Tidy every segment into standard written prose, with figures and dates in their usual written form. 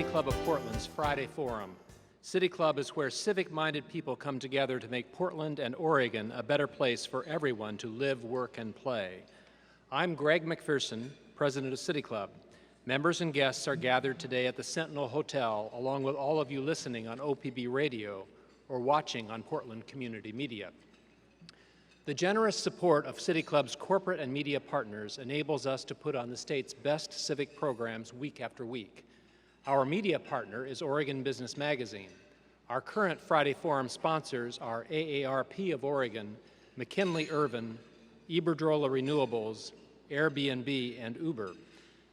City Club of Portland's Friday Forum. City Club is where civic-minded people come together to make Portland and Oregon a better place for everyone to live, work, and play. I'm Greg McPherson, president of City Club. Members and guests are gathered today at the Sentinel Hotel, along with all of you listening on OPB Radio or watching on Portland Community Media. The generous support of City Club's corporate and media partners enables us to put on the state's best civic programs week after week. Our media partner is Oregon Business Magazine. Our current Friday Forum sponsors are AARP of Oregon, McKinley Irvin, Iberdrola Renewables, Airbnb, and Uber.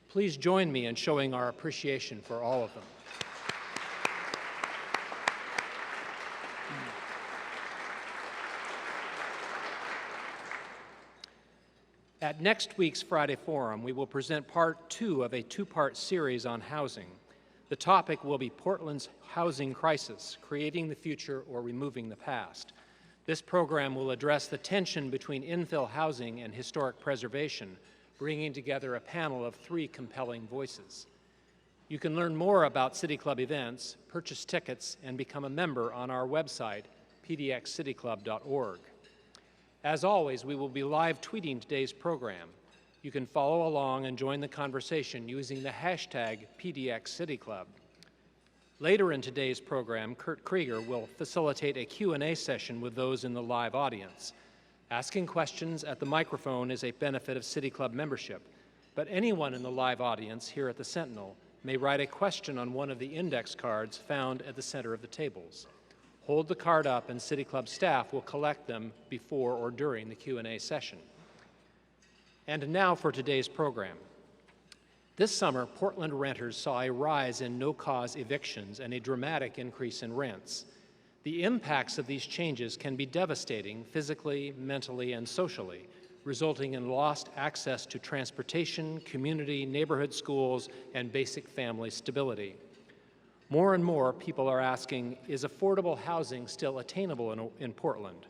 Please join me in showing our appreciation for all of them. At next week's Friday Forum, we will present part 2 of a 2-part series on housing. The topic will be Portland's housing crisis, creating the future or removing the past. This program will address the tension between infill housing and historic preservation, bringing together a panel of 3 compelling voices. You can learn more about City Club events, purchase tickets, and become a member on our website, pdxcityclub.org. As always, we will be live tweeting today's program. You can follow along and join the conversation using the hashtag PDXCityClub. Later in today's program, Kurt Krieger will facilitate a Q&A session with those in the live audience. Asking questions at the microphone is a benefit of City Club membership, but anyone in the live audience here at the Sentinel may write a question on one of the index cards found at the center of the tables. Hold the card up and City Club staff will collect them before or during the Q&A session. And now for today's program. This summer, Portland renters saw a rise in no-cause evictions and a dramatic increase in rents. The impacts of these changes can be devastating physically, mentally, and socially, resulting in lost access to transportation, community, neighborhood schools, and basic family stability. More and more people are asking, is affordable housing still attainable in Portland?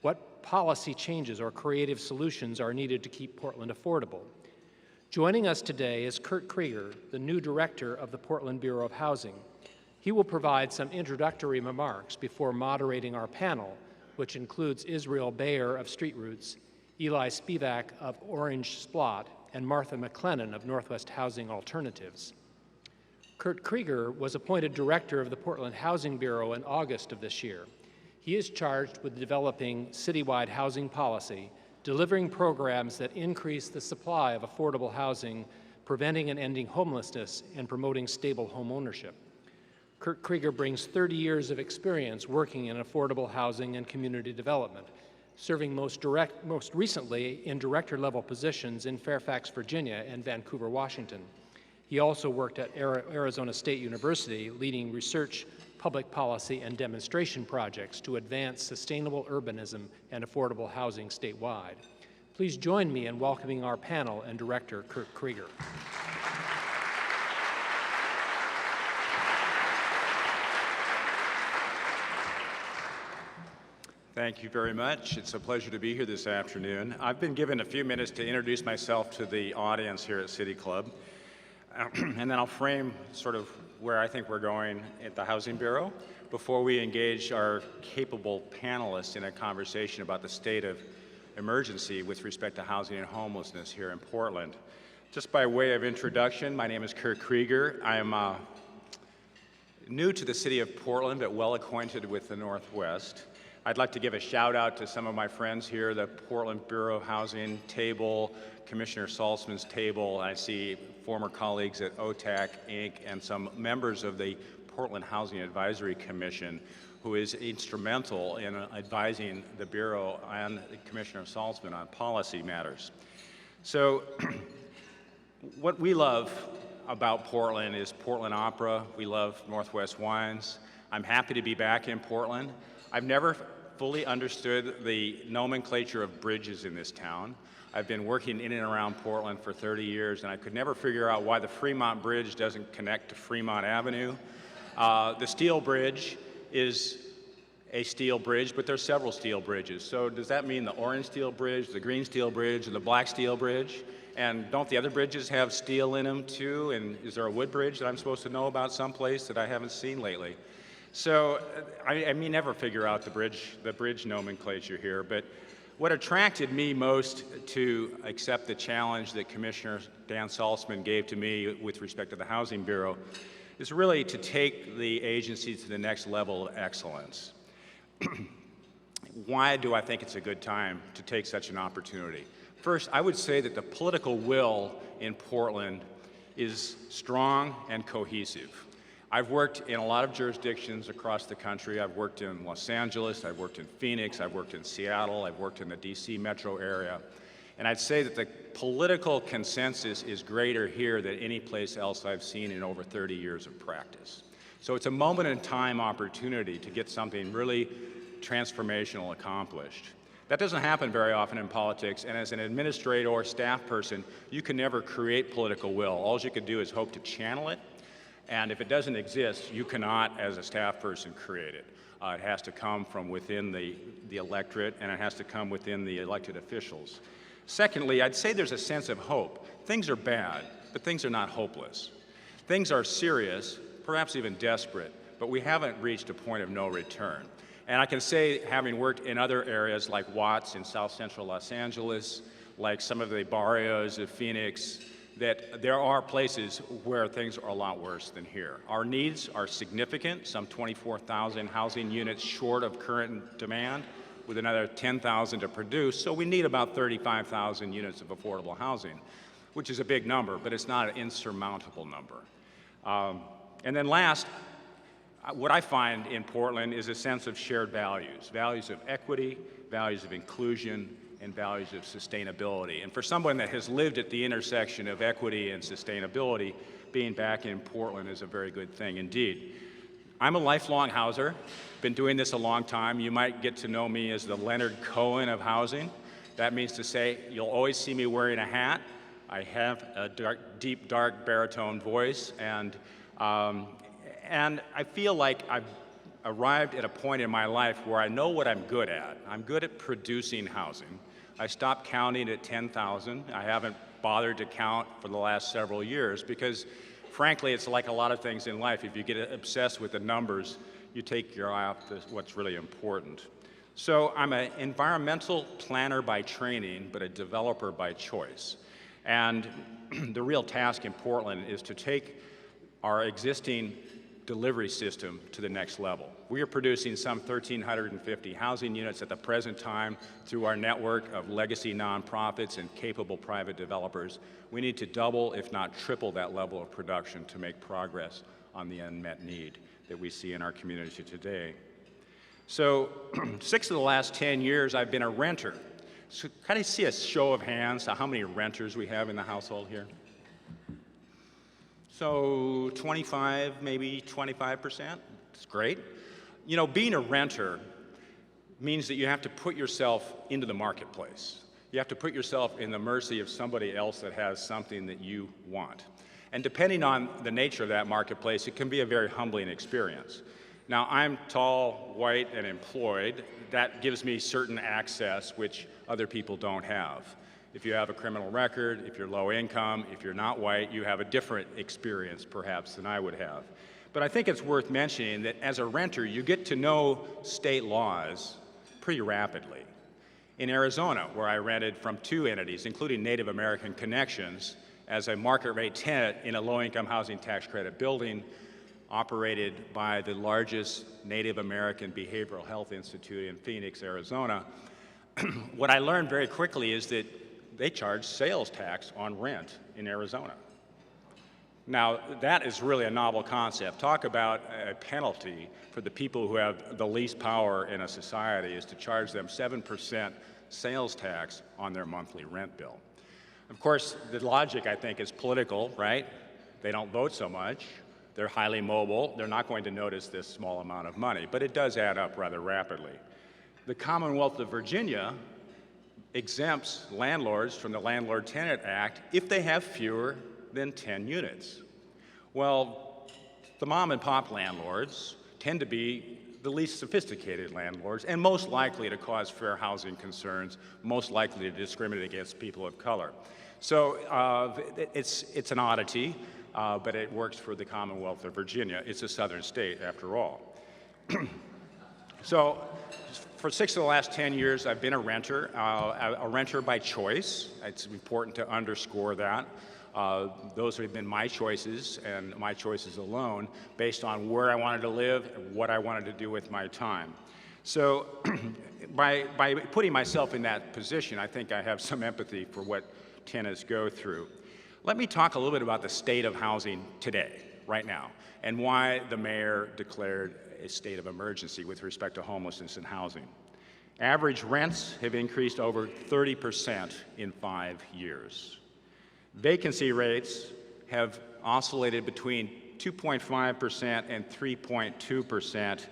What policy changes or creative solutions are needed to keep Portland affordable? Joining us today is Kurt Krieger, the new director of the Portland Bureau of Housing. He will provide some introductory remarks before moderating our panel, which includes Israel Bayer of Street Roots, Eli Spivak of Orange Splot, and Martha McLennan of Northwest Housing Alternatives. Kurt Krieger was appointed director of the Portland Housing Bureau in August of this year. He is charged with developing citywide housing policy, delivering programs that increase the supply of affordable housing, preventing and ending homelessness, and promoting stable home ownership. Kurt Krieger brings 30 years of experience working in affordable housing and community development, serving most recently in director-level positions in Fairfax, Virginia, and Vancouver, Washington. He also worked at Arizona State University, leading research, public policy, and demonstration projects to advance sustainable urbanism and affordable housing statewide. Please join me in welcoming our panel and director, Kurt Krieger. Thank you very much. It's a pleasure to be here this afternoon. I've been given a few minutes to introduce myself to the audience here at City Club. And then I'll frame sort of where I think we're going at the Housing Bureau before we engage our capable panelists in a conversation about the state of emergency with respect to housing and homelessness here in Portland. Just by way of introduction, my name is Kurt Krieger. I am new to the city of Portland, but well acquainted with the Northwest. I'd like to give a shout out to some of my friends here, the Portland Bureau of Housing table, Commissioner Salzman's table. I see former colleagues at OTAC, Inc., and some members of the Portland Housing Advisory Commission, who is instrumental in advising the Bureau and Commissioner Salzman on policy matters. So what we love about Portland is Portland Opera. We love Northwest Wines. I'm happy to be back in Portland. I've never fully understood the nomenclature of bridges in this town. I've been working in and around Portland for 30 years, and I could never figure out why the Fremont Bridge doesn't connect to Fremont Avenue. The Steel Bridge is a steel bridge, but there's several steel bridges. So does that mean the orange steel bridge, the green steel bridge, or the black steel bridge? And don't the other bridges have steel in them too? And is there a wood bridge that I'm supposed to know about someplace that I haven't seen lately? So I may never figure out the bridge nomenclature here, but what attracted me most to accept the challenge that Commissioner Dan Salzman gave to me with respect to the Housing Bureau is really to take the agency to the next level of excellence. Why do I think it's a good time to take such an opportunity? First, I would say that the political will in Portland is strong and cohesive. I've worked in a lot of jurisdictions across the country. I've worked in Los Angeles, I've worked in Phoenix, I've worked in Seattle, I've worked in the DC metro area. And I'd say that the political consensus is greater here than any place else I've seen in over 30 years of practice. So it's a moment in time opportunity to get something really transformational accomplished. That doesn't happen very often in politics, and as an administrator or staff person, you can never create political will. All you can do is hope to channel it, and if it doesn't exist, you cannot, as a staff person, create it. It has to come from within the electorate, and it has to come within the elected officials. Secondly, I'd say there's a sense of hope. Things are bad, but things are not hopeless. Things are serious, perhaps even desperate, but we haven't reached a point of no return. And I can say, having worked in other areas like Watts in South Central Los Angeles, like some of the barrios of Phoenix, that there are places where things are a lot worse than here. Our needs are significant, some 24,000 housing units short of current demand, with another 10,000 to produce, so we need about 35,000 units of affordable housing, which is a big number, but it's not an insurmountable number. And then last, what I find in Portland is a sense of shared values, values of equity, values of inclusion, and values of sustainability. And for someone that has lived at the intersection of equity and sustainability, being back in Portland is a very good thing indeed. I'm a lifelong houser, been doing this a long time. You might get to know me as the Leonard Cohen of housing. That means to say you'll always see me wearing a hat. I have a deep, dark baritone voice, and I feel like I've arrived at a point in my life where I know what I'm good at. I'm good at producing housing. I stopped counting at 10,000. I haven't bothered to count for the last several years because, frankly, it's like a lot of things in life. If you get obsessed with the numbers, you take your eye off what's really important. So I'm an environmental planner by training, but a developer by choice. And the real task in Portland is to take our existing delivery system to the next level. We are producing some 1,350 housing units at the present time through our network of legacy nonprofits and capable private developers. We need to double, if not triple, that level of production to make progress on the unmet need that we see in our community today. So 6 of the last 10 years, I've been a renter. So can I see a show of hands on how many renters we have in the household here? So 25, maybe 25%. It's great. You know, being a renter means that you have to put yourself into the marketplace. You have to put yourself in the mercy of somebody else that has something that you want. And depending on the nature of that marketplace, it can be a very humbling experience. Now, I'm tall, white, and employed. That gives me certain access which other people don't have. If you have a criminal record, if you're low income, if you're not white, you have a different experience perhaps than I would have. But I think it's worth mentioning that as a renter, you get to know state laws pretty rapidly. In Arizona, where I rented from 2 entities, including Native American Connections, as a market rate tenant in a low-income housing tax credit building operated by the largest Native American Behavioral Health Institute in Phoenix, Arizona, what I learned very quickly is that they charge sales tax on rent in Arizona. Now, that is really a novel concept. Talk about a penalty for the people who have the least power in a society is to charge them 7% sales tax on their monthly rent bill. Of course, the logic, I think, is political, right? They don't vote so much. They're highly mobile. They're not going to notice this small amount of money, but it does add up rather rapidly. The Commonwealth of Virginia exempts landlords from the Landlord-Tenant Act if they have fewer than 10 units. Well, the mom and pop landlords tend to be the least sophisticated landlords and most likely to cause fair housing concerns, most likely to discriminate against people of color. So it's an oddity, but it works for the Commonwealth of Virginia. It's a southern state, after all. So for 6 of the last 10 years, I've been a renter by choice. It's important to underscore that. Those have been my choices and my choices alone based on where I wanted to live and what I wanted to do with my time. So by putting myself in that position, I think I have some empathy for what tenants go through. Let me talk a little bit about the state of housing today, right now, and why the mayor declared a state of emergency with respect to homelessness and housing. Average rents have increased over 30% in 5 years. Vacancy rates have oscillated between 2.5% and 3.2%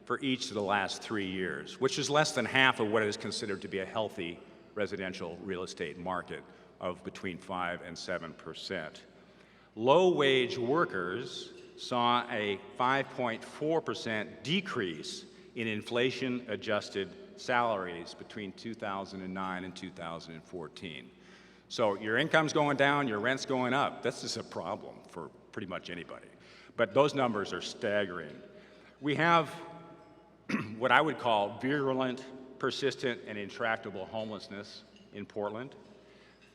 for each of the last 3 years, which is less than half of what is considered to be a healthy residential real estate market of between 5 and 7%. Low-wage workers saw a 5.4% decrease in inflation-adjusted salaries between 2009 and 2014. So your income's going down, your rent's going up. This is a problem for pretty much anybody. But those numbers are staggering. We have what I would call virulent, persistent, and intractable homelessness in Portland.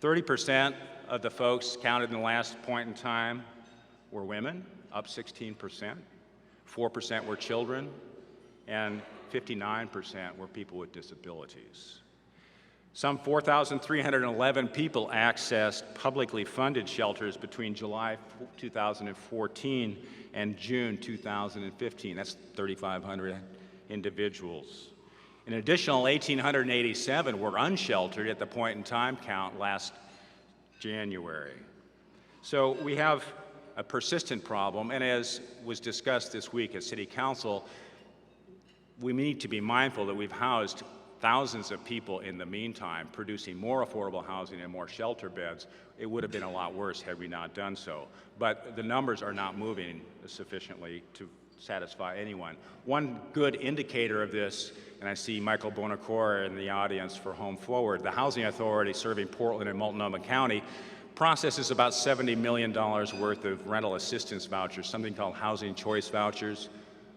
30% of the folks counted in the last point in time were women, up 16%. 4% were children, and 59% were people with disabilities. Some 4,311 people accessed publicly funded shelters between July 2014 and June 2015. That's 3,500 individuals. An additional 1,887 were unsheltered at the point in time count last January. So we have a persistent problem, and as was discussed this week at City Council, we need to be mindful that we've housed thousands of people in the meantime, producing more affordable housing and more shelter beds. It would have been a lot worse had we not done so. But the numbers are not moving sufficiently to satisfy anyone. One good indicator of this, and I see Michael Bonacore in the audience for Home Forward, the Housing Authority serving Portland and Multnomah County processes about $70 million worth of rental assistance vouchers, something called Housing Choice vouchers.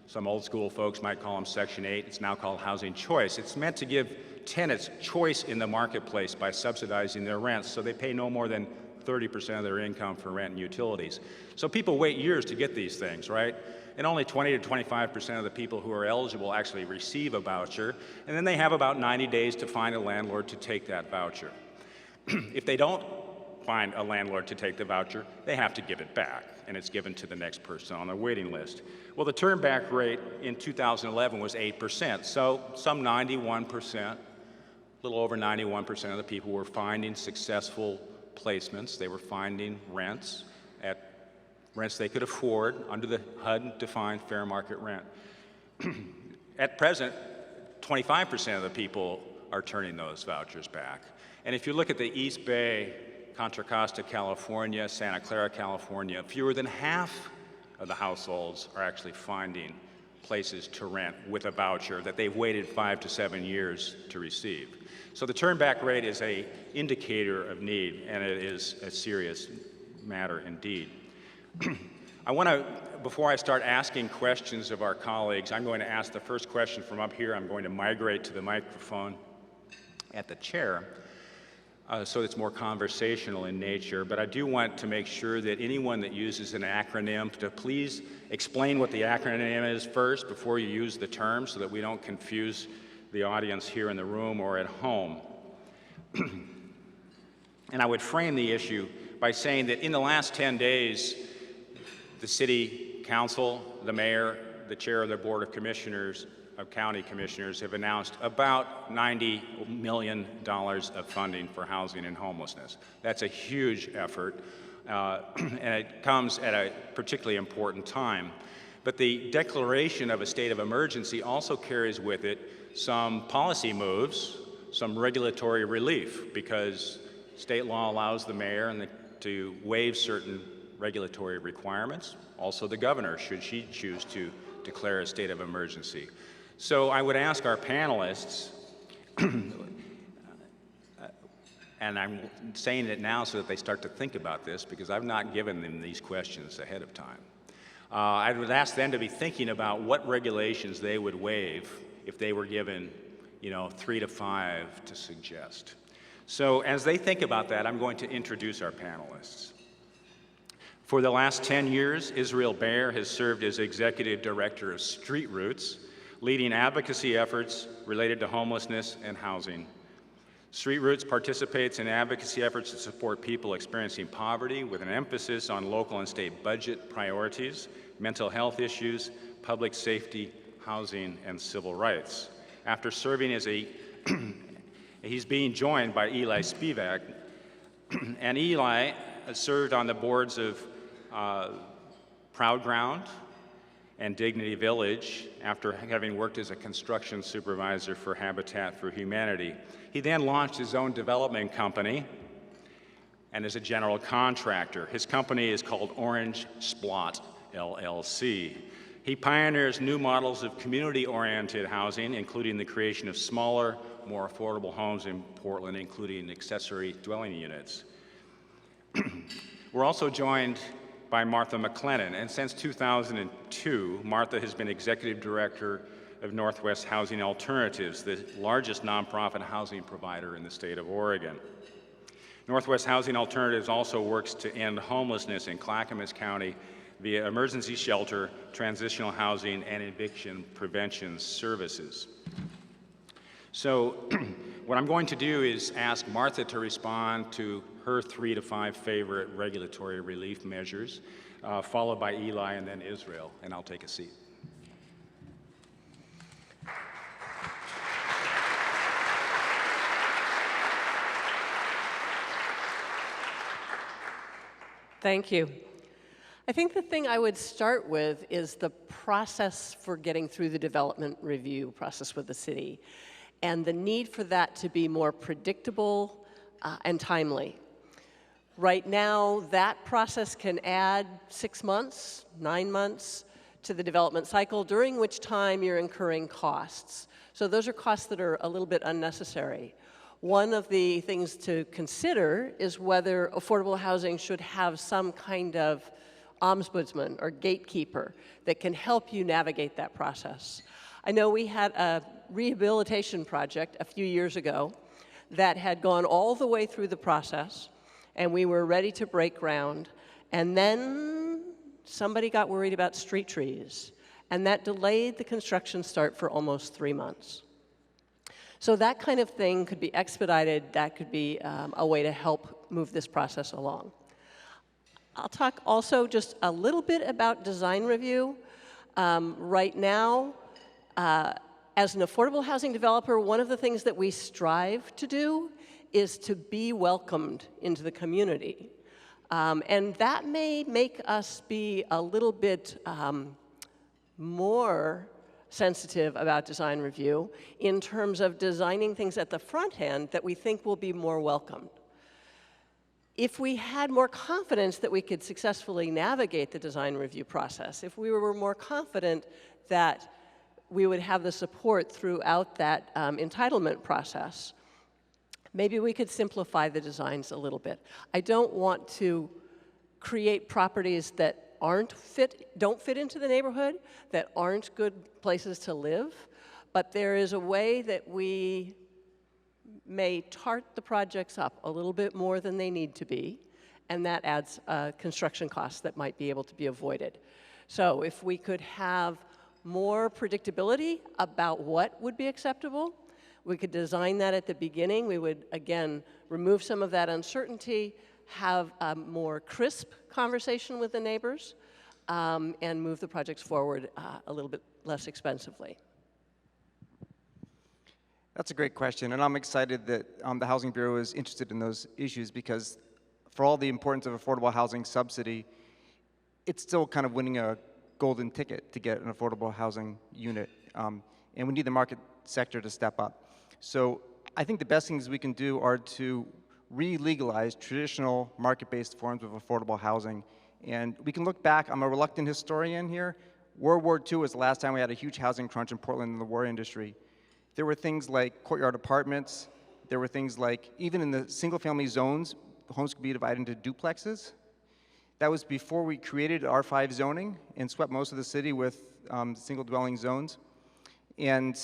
Some old school folks might call them Section 8. It's now called Housing Choice. It's meant to give tenants choice in the marketplace by subsidizing their rents, so they pay no more than 30% of their income for rent and utilities. So people wait years to get these things, right? And only 20 to 25% of the people who are eligible actually receive a voucher, and then they have about 90 days to find a landlord to take that voucher. If they don't find a landlord to take the voucher, they have to give it back, and it's given to the next person on their waiting list. Well, the turnback rate in 2011 was 8%, so some 91%, a little over 91% of the people were finding successful placements. They were finding rents at rents they could afford under the HUD-defined fair market rent. At present, 25% of the people are turning those vouchers back. And if you look at the East Bay, Contra Costa, California, Santa Clara, California, fewer than half of the households are actually finding places to rent with a voucher that they've waited 5 to 7 years to receive. So the turnback rate is an indicator of need, and it is a serious matter indeed. I want to, before I start asking questions of our colleagues, I'm going to ask the first question from up here. I'm going to migrate to the microphone at the chair. So it's more conversational in nature, but I do want to make sure that anyone that uses an acronym to please explain what the acronym is first before you use the term so that we don't confuse the audience here in the room or at home. And I would frame the issue by saying that in the last 10 days, the City Council, the Mayor, the Chair of the Board of Commissioners, of County Commissioners have announced about $90 million of funding for housing and homelessness. That's a huge effort, and it comes at a particularly important time. But the declaration of a state of emergency also carries with it some policy moves, some regulatory relief, because state law allows the mayor to waive certain regulatory requirements, also the governor, should she choose to declare a state of emergency. So I would ask our panelists, And I'm saying it now so that they start to think about this, because I've not given them these questions ahead of time. I would ask them to be thinking about what regulations they would waive if they were given, 3 to 5 to suggest. So as they think about that, I'm going to introduce our panelists. For the last 10 years, Israel Bayer has served as Executive Director of Street Roots, leading advocacy efforts related to homelessness and housing. Street Roots participates in advocacy efforts to support people experiencing poverty with an emphasis on local and state budget priorities, mental health issues, public safety, housing, and civil rights. After serving as he's being joined by Eli Spivak, and Eli served on the boards of Proud Ground and Dignity Village after having worked as a construction supervisor for Habitat for Humanity. He then launched his own development company and is a general contractor. His company is called Orange Splot LLC. He pioneers new models of community-oriented housing, including the creation of smaller, more affordable homes in Portland, including accessory dwelling units. We're also joined by Martha McLennan, and since 2002, Martha has been Executive Director of Northwest Housing Alternatives, the largest nonprofit housing provider in the state of Oregon. Northwest Housing Alternatives also works to end homelessness in Clackamas County via emergency shelter, transitional housing, and eviction prevention services. So what I'm going to do is ask Martha to respond to her 3 to 5 favorite regulatory relief measures, followed by Eli and then Israel, and I'll take a seat. Thank you. I think the thing I would start with is the process for getting through the development review process with the city, and the need for that to be more predictable and timely. Right now, that process can add 6 months, 9 months to the development cycle, during which time you're incurring costs. So those are costs that are a little bit unnecessary. One of the things to consider is whether affordable housing should have some kind of ombudsman or gatekeeper that can help you navigate that process. I know we had a rehabilitation project a few years ago that had gone all the way through the process, and we were ready to break ground, and then somebody got worried about street trees, and that delayed the construction start for almost 3 months. So that kind of thing could be expedited. That could be a way to help move this process along. I'll talk also just a little bit about design review. Right now, as an affordable housing developer, one of the things that we strive to do is to be welcomed into the community. And that may make us be a little bit more sensitive about design review in terms of designing things at the front end that we think will be more welcomed. If we had more confidence that we could successfully navigate the design review process, if we were more confident that we would have the support throughout that entitlement process, maybe we could simplify the designs a little bit. I don't want to create properties that don't fit into the neighborhood, that aren't good places to live, but there is a way that we may tart the projects up a little bit more than they need to be, and that adds construction costs that might be able to be avoided. So if we could have more predictability about what would be acceptable, we could design that at the beginning. We would, again, remove some of that uncertainty, have a more crisp conversation with the neighbors, and move the projects forward a little bit less expensively. That's a great question, and I'm excited that the Housing Bureau is interested in those issues, because for all the importance of affordable housing subsidy, it's still kind of winning a golden ticket to get an affordable housing unit, and we need the market sector to step up. So I think the best things we can do are to re-legalize traditional market-based forms of affordable housing. And we can look back, I'm a reluctant historian here. World War II was the last time we had a huge housing crunch in Portland in the war industry. There were things like courtyard apartments, there were things like, even in the single-family zones, homes could be divided into duplexes. That was before we created R5 zoning and swept most of the city with single-dwelling zones. And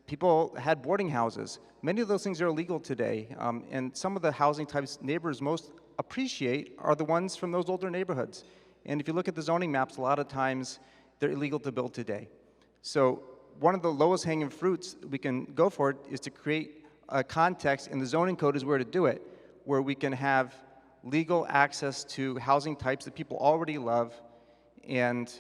people had boarding houses. Many of those things are illegal today, and some of the housing types neighbors most appreciate are the ones from those older neighborhoods. And if you look at the zoning maps, a lot of times they're illegal to build today. So one of the lowest hanging fruits we can go for is to create a context, and the zoning code is where to do it, where we can have legal access to housing types that people already love, and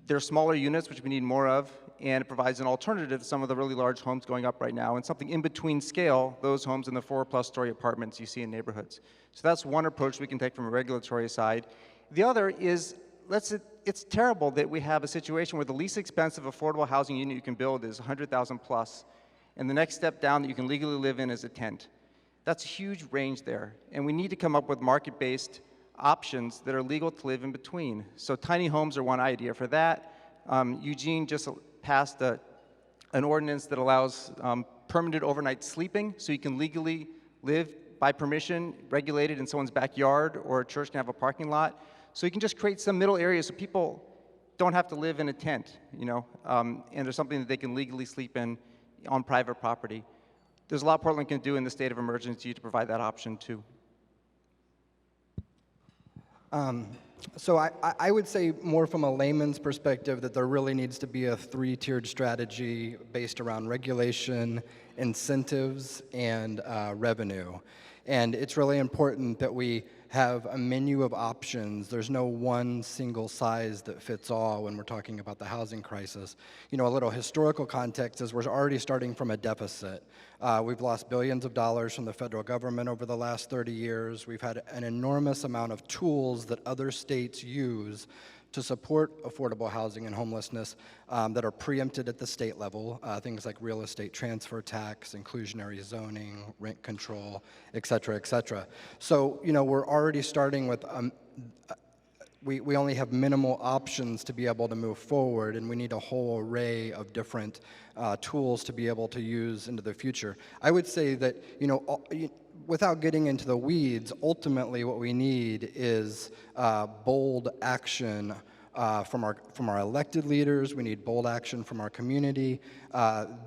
they're smaller units, which we need more of, and it provides an alternative to some of the really large homes going up right now, and something in between scale, those homes in the 4+ story apartments you see in neighborhoods. So that's one approach we can take from a regulatory side. The other is, it's terrible that we have a situation where the least expensive affordable housing unit you can build is $100,000 plus, and the next step down that you can legally live in is a tent. That's a huge range there, and we need to come up with market-based options that are legal to live in between. So tiny homes are one idea for that. Eugene just passed an ordinance that allows permanent overnight sleeping, so you can legally live by permission, regulated in someone's backyard, or a church can have a parking lot. So you can just create some middle areas so people don't have to live in a tent, and there's something that they can legally sleep in on private property. There's a lot Portland can do in the state of emergency to provide that option too. So I would say more from a layman's perspective that there really needs to be a 3-tiered strategy based around regulation, incentives, and revenue. And it's really important that we have a menu of options. There's no one single size that fits all when we're talking about the housing crisis. A little historical context is we're already starting from a deficit. We've lost billions of dollars from the federal government over the last 30 years. We've had an enormous amount of tools that other states use to support affordable housing and homelessness that are preempted at the state level, things like real estate transfer tax, inclusionary zoning, rent control, et cetera, et cetera. So, we're already starting with, we only have minimal options to be able to move forward, and we need a whole array of different tools to be able to use into the future. I would say that, without getting into the weeds, ultimately what we need is bold action from our elected leaders. We need bold action from our community.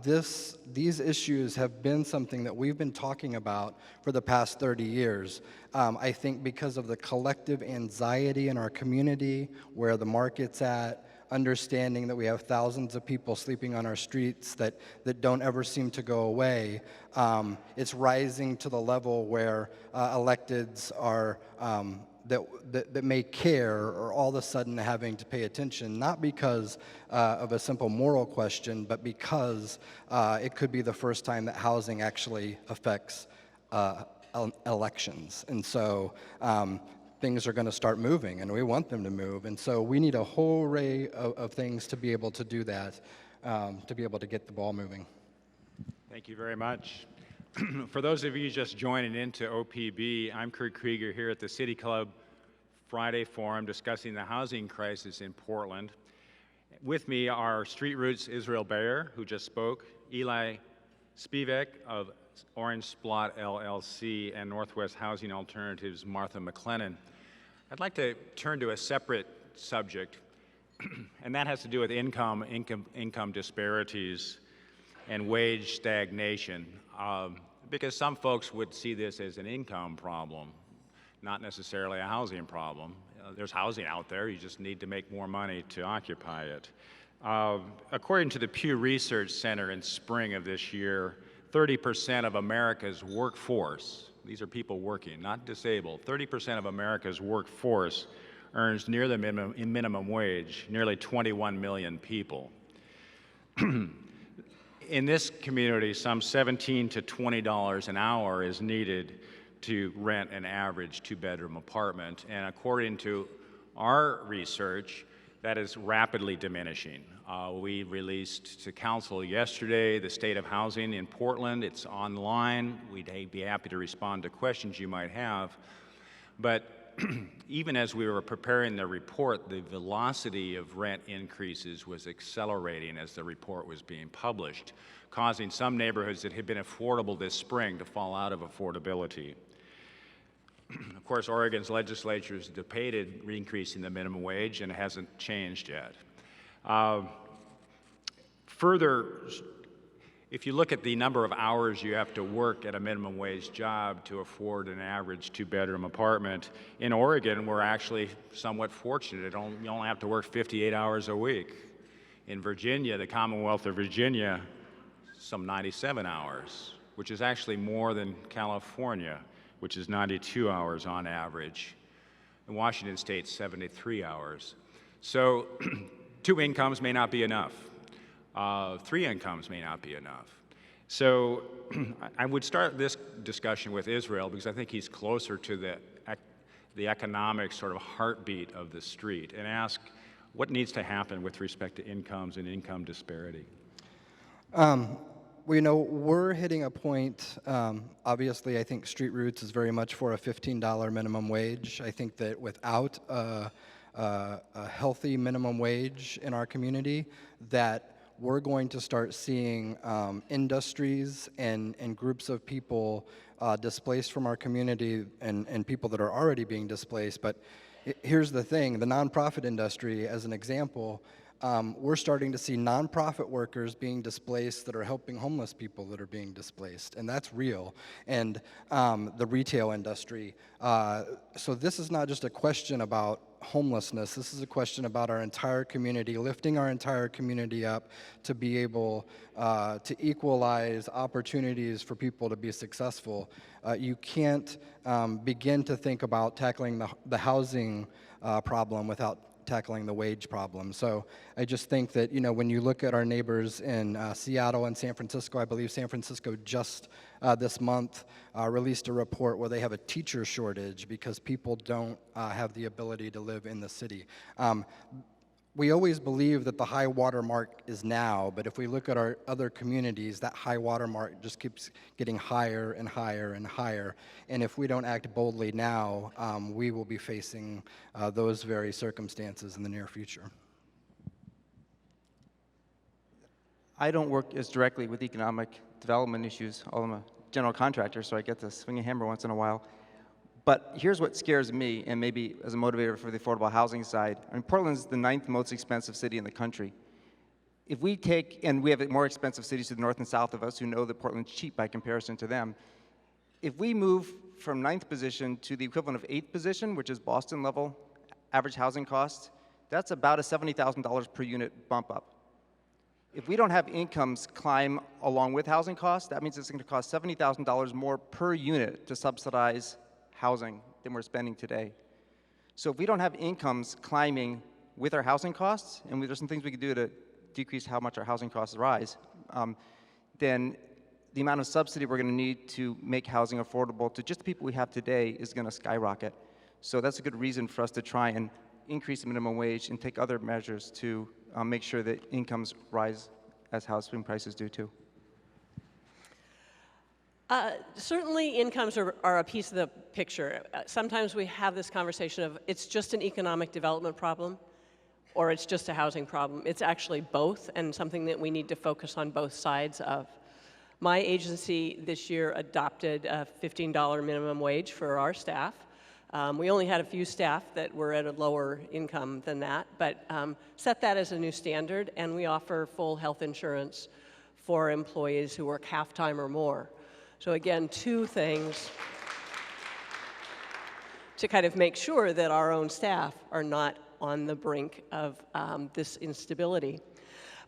These issues have been something that we've been talking about for the past 30 years. I think because of the collective anxiety in our community, where the market's at, understanding that we have thousands of people sleeping on our streets that don't ever seem to go away, it's rising to the level where electeds are that may care are all of a sudden having to pay attention, not because of a simple moral question, but because it could be the first time that housing actually affects elections. And so things are going to start moving, and we want them to move. And so we need a whole array of things to be able to do that, to be able to get the ball moving. Thank you very much. For those of you just joining into OPB, I'm Kurt Krieger here at the City Club Friday Forum discussing the housing crisis in Portland. With me are Street Roots Israel Bayer, who just spoke, Eli Spivak of Orange Splot LLC, and Northwest Housing Alternatives' Martha McLennan. I'd like to turn to a separate subject, and that has to do with income disparities and wage stagnation, because some folks would see this as an income problem, not necessarily a housing problem. There's housing out there, you just need to make more money to occupy it. According to the Pew Research Center in spring of this year, 30% of America's workforce, these are people working, not disabled, 30% of America's workforce earns near the minimum wage, nearly 21 million people. In this community, some $17 to $20 an hour is needed to rent an average 2-bedroom apartment. And according to our research, that is rapidly diminishing. We released to council yesterday the state of housing in Portland. It's online. We'd be happy to respond to questions you might have. But even as we were preparing the report, the velocity of rent increases was accelerating as the report was being published, causing some neighborhoods that had been affordable this spring to fall out of affordability. Of course, Oregon's legislature has debated increasing the minimum wage, and it hasn't changed yet. Further, if you look at the number of hours you have to work at a minimum wage job to afford an average two-bedroom apartment, in Oregon, we're actually somewhat fortunate. You only have to work 58 hours a week. In Virginia, the Commonwealth of Virginia, some 97 hours, which is actually more than California, which is 92 hours on average. In Washington State, 73 hours. So 2 incomes may not be enough. 3 incomes may not be enough. So I would start this discussion with Israel because I think he's closer to the economic sort of heartbeat of the street, and ask what needs to happen with respect to incomes and income disparity. Well, you know, we're hitting a point, obviously, I think Street Roots is very much for a $15 minimum wage. I think that without a healthy minimum wage in our community, that we're going to start seeing industries and groups of people displaced from our community, and people that are already being displaced. But here's the thing, the nonprofit industry, as an example, we're starting to see nonprofit workers being displaced that are helping homeless people that are being displaced, and that's real. And the retail industry. So this is not just a question about homelessness. This is a question about our entire community, lifting our entire community up to be able to equalize opportunities for people to be successful. You can't begin to think about tackling the housing problem without tackling the wage problem. So I just think that, you know, when you look at our neighbors in Seattle and San Francisco, I believe San Francisco just this month released a report where they have a teacher shortage because people don't have the ability to live in the city. We always believe that the high water mark is now, but if we look at our other communities, that high water mark just keeps getting higher and higher and higher. And if we don't act boldly now, we will be facing those very circumstances in the near future. I don't work as directly with economic development issues, although I'm a general contractor, so I get to swing a hammer once in a while. But here's what scares me, and maybe as a motivator for the affordable housing side. I mean, Portland's the 9th most expensive city in the country. If we take, and we have more expensive cities to the north and south of us who know that Portland's cheap by comparison to them. If we move from 9th position to the equivalent of 8th position, which is Boston level average housing cost, that's about a $70,000 per unit bump up. If we don't have incomes climb along with housing costs, that means it's going to cost $70,000 more per unit to subsidize housing than we're spending today. So if we don't have incomes climbing with our housing costs, and there's some things we can do to decrease how much our housing costs rise, then the amount of subsidy we're going to need to make housing affordable to just the people we have today is going to skyrocket. So that's a good reason for us to try and increase the minimum wage and take other measures to make sure that incomes rise as housing prices do too. Certainly incomes are a piece of the picture. Sometimes we have this conversation of it's just an economic development problem or it's just a housing problem. It's actually both, and something that we need to focus on both sides of. My agency this year adopted a $15 minimum wage for our staff. We only had a few staff that were at a lower income than that, but set that as a new standard, and we offer full health insurance for employees who work half-time or more. So again, 2 things to kind of make sure that our own staff are not on the brink of this instability.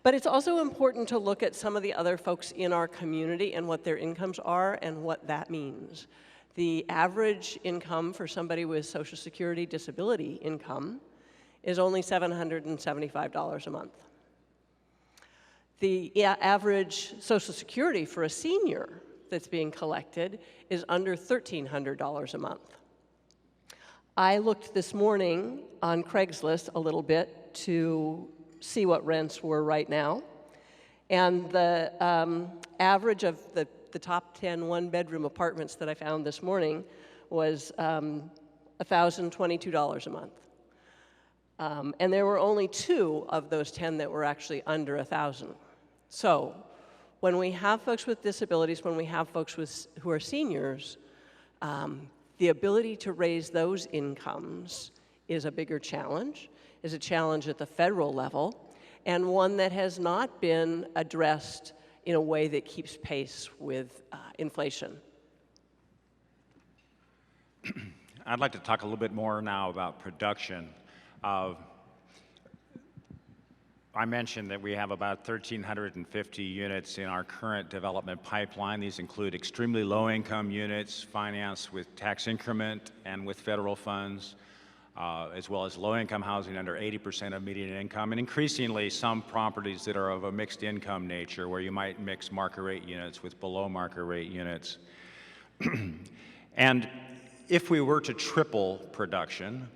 But it's also important to look at some of the other folks in our community and what their incomes are and what that means. The average income for somebody with Social Security disability income is only $775 a month. The average Social Security for a senior that's being collected is under $1,300 a month. I looked this morning on Craigslist a little bit to see what rents were right now, and the average of the top 10 one-bedroom apartments that I found this morning was $1,022 a month. And there were only 2 of those 10 that were actually under 1,000. So when we have folks with disabilities, when we have folks who are seniors, the ability to raise those incomes is a bigger challenge, is a challenge at the federal level, and one that has not been addressed in a way that keeps pace with inflation. I'd like to talk a little bit more now about production. I mentioned that we have about 1,350 units in our current development pipeline. These include extremely low-income units financed with tax increment and with federal funds, as well as low-income housing under 80% of median income, and increasingly some properties that are of a mixed income nature, where you might mix market rate units with below market rate units. And if we were to triple production,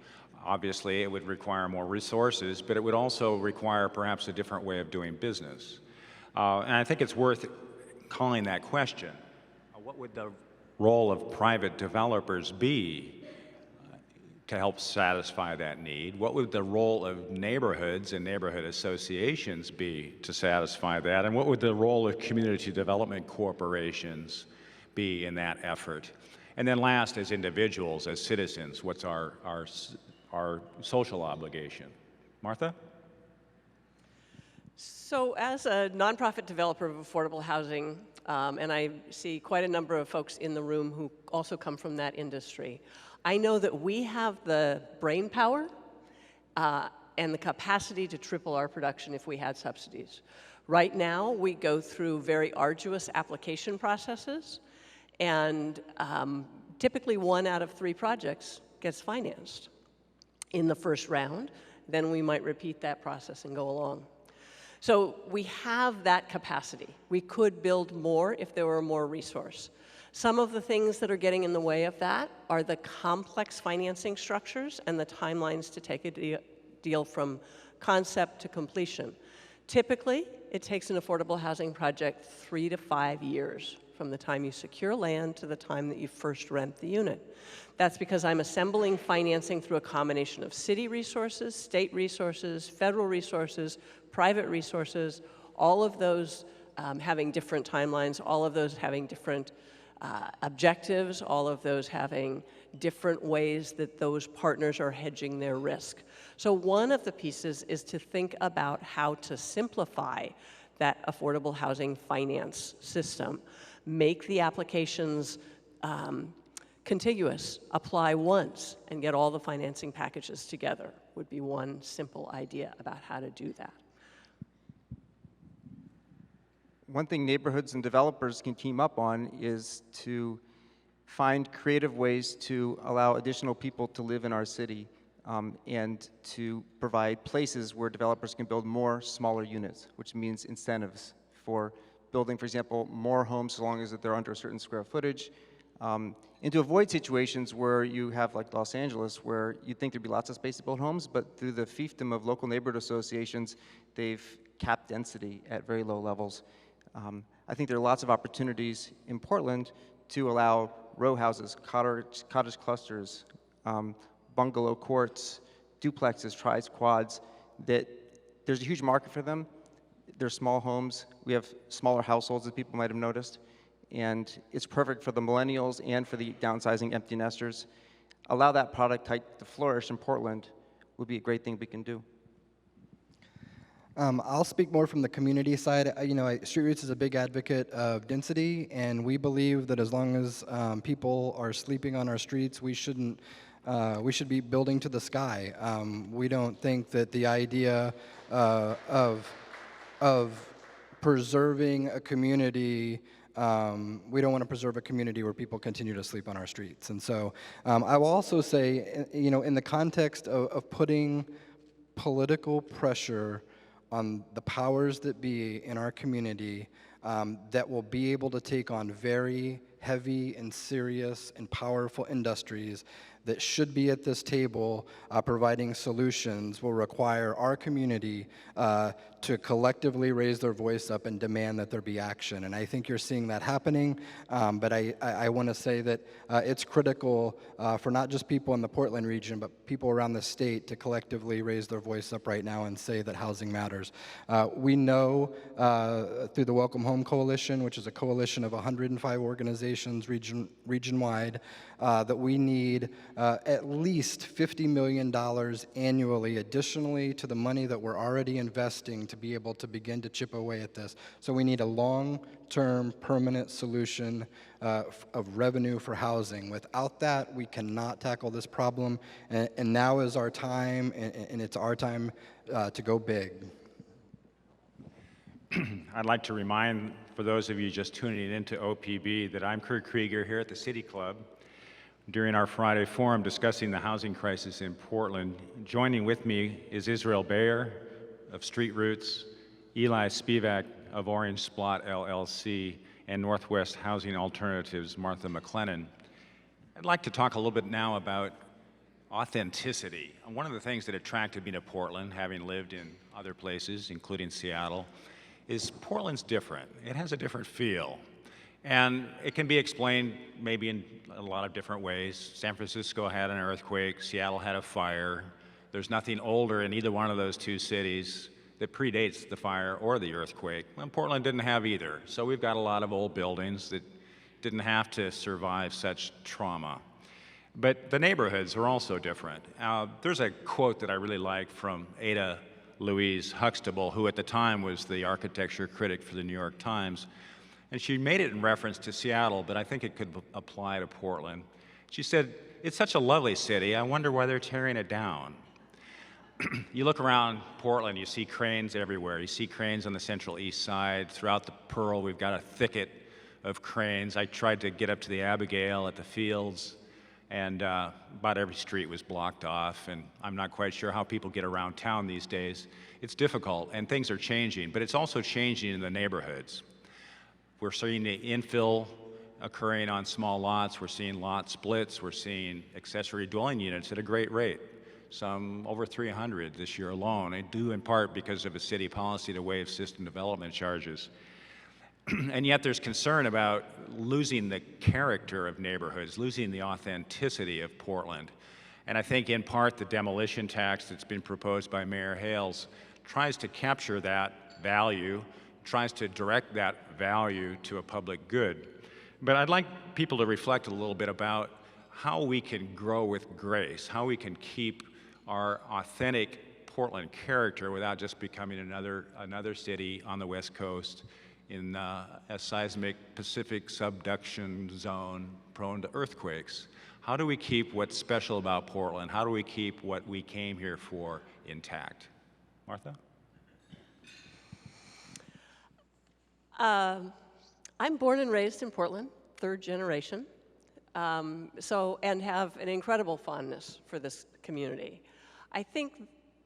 obviously it would require more resources, but it would also require perhaps a different way of doing business. And I think it's worth calling that question. What would the role of private developers be to help satisfy that need? What would the role of neighborhoods and neighborhood associations be to satisfy that? And what would the role of community development corporations be in that effort? And then last, as individuals, as citizens, what's our social obligation? Martha? So as a nonprofit developer of affordable housing, and I see quite a number of folks in the room who also come from that industry, I know that we have the brain power and the capacity to triple our production if we had subsidies. Right now, we go through very arduous application processes, and typically 1 out of 3 projects gets financed in the first round. Then we might repeat that process and go along. So we have that capacity. We could build more if there were more resource. Some of the things that are getting in the way of that are the complex financing structures and the timelines to take a deal from concept to completion. Typically, it takes an affordable housing project 3 to 5 years from the time you secure land to the time that you first rent the unit. That's because I'm assembling financing through a combination of city resources, state resources, federal resources, private resources, all of those having different timelines, all of those having different objectives, all of those having different ways that those partners are hedging their risk. So one of the pieces is to think about how to simplify that affordable housing finance system. Make the applications contiguous, apply once, and get all the financing packages together would be one simple idea about how to do that. One thing neighborhoods and developers can team up on is to find creative ways to allow additional people to live in our city, and to provide places where developers can build more smaller units, which means incentives for building, for example, more homes so long as they're under a certain square footage, and to avoid situations where you have, like Los Angeles, where you'd think there'd be lots of space to build homes, but through the fiefdom of local neighborhood associations, they've capped density at very low levels. I think there are lots of opportunities in Portland to allow row houses, cottage clusters, bungalow courts, duplexes, tris, quads, that there's a huge market for them. They're small homes. We have smaller households, as people might have noticed, and it's perfect for the millennials and for the downsizing empty nesters. Allow that product type to flourish in Portland would be a great thing we can do. I'll speak more from the community side. Street Roots is a big advocate of density, and we believe that as long as people are sleeping on our streets, we should be building to the sky. We don't think that the idea of preserving a community, we don't want to preserve a community where people continue to sleep on our streets. And so I will also say, in the context of putting political pressure on the powers that be in our community that will be able to take on very heavy and serious and powerful industries that should be at this table providing solutions will require our community to collectively raise their voice up and demand that there be action. And I think you're seeing that happening, but I want to say that it's critical for not just people in the Portland region, but people around the state to collectively raise their voice up right now and say that housing matters. We know through the Welcome Home Coalition, which is a coalition of 105 organizations region-wide, that we need at least $50 million annually additionally to the money that we're already investing to be able to begin to chip away at this. So we need a long-term permanent solution of revenue for housing. Without that, we cannot tackle this problem, and now is our time, and it's our time to go big. I'd like to remind, for those of you just tuning into OPB, that I'm Kurt Krieger here at the City Club during our Friday forum discussing the housing crisis in Portland. Joining with me is Israel Bayer of Street Roots, Eli Spivak of Orange Splot LLC, and Northwest Housing Alternatives, Martha McLennan. I'd like to talk a little bit now about authenticity. One of the things that attracted me to Portland, having lived in other places, including Seattle, is Portland's different. It has a different feel. And it can be explained maybe in a lot of different ways. San Francisco had an earthquake, Seattle had a fire. There's nothing older in either one of those two cities that predates the fire or the earthquake. And Portland didn't have either. So we've got a lot of old buildings that didn't have to survive such trauma. But the neighborhoods are also different. There's a quote that I really like from Ada Louise Huxtable, who at the time was the architecture critic for the New York Times. And she made it in reference to Seattle, but I think it could apply to Portland. She said, "It's such a lovely city, I wonder why they're tearing it down." You look around Portland, you see cranes everywhere. You see cranes on the Central East Side. Throughout the Pearl, we've got a thicket of cranes. I tried to get up to the Abigail at the Fields, and about every street was blocked off, and I'm not quite sure how people get around town these days. It's difficult, and things are changing, but it's also changing in the neighborhoods. We're seeing the infill occurring on small lots. We're seeing lot splits. We're seeing accessory dwelling units at a great rate, some over 300 this year alone, and due in part because of a city policy to waive system development charges. And yet there's concern about losing the character of neighborhoods, losing the authenticity of Portland. And I think in part the demolition tax that's been proposed by Mayor Hales tries to capture that value, tries to direct that value to a public good. But I'd like people to reflect a little bit about how we can grow with grace, how we can keep our authentic Portland character without just becoming another city on the West Coast in a seismic Pacific subduction zone prone to earthquakes. How do we keep what's special about Portland? How do we keep what we came here for intact? Martha? I'm born and raised in Portland, third generation, and have an incredible fondness for this community. I think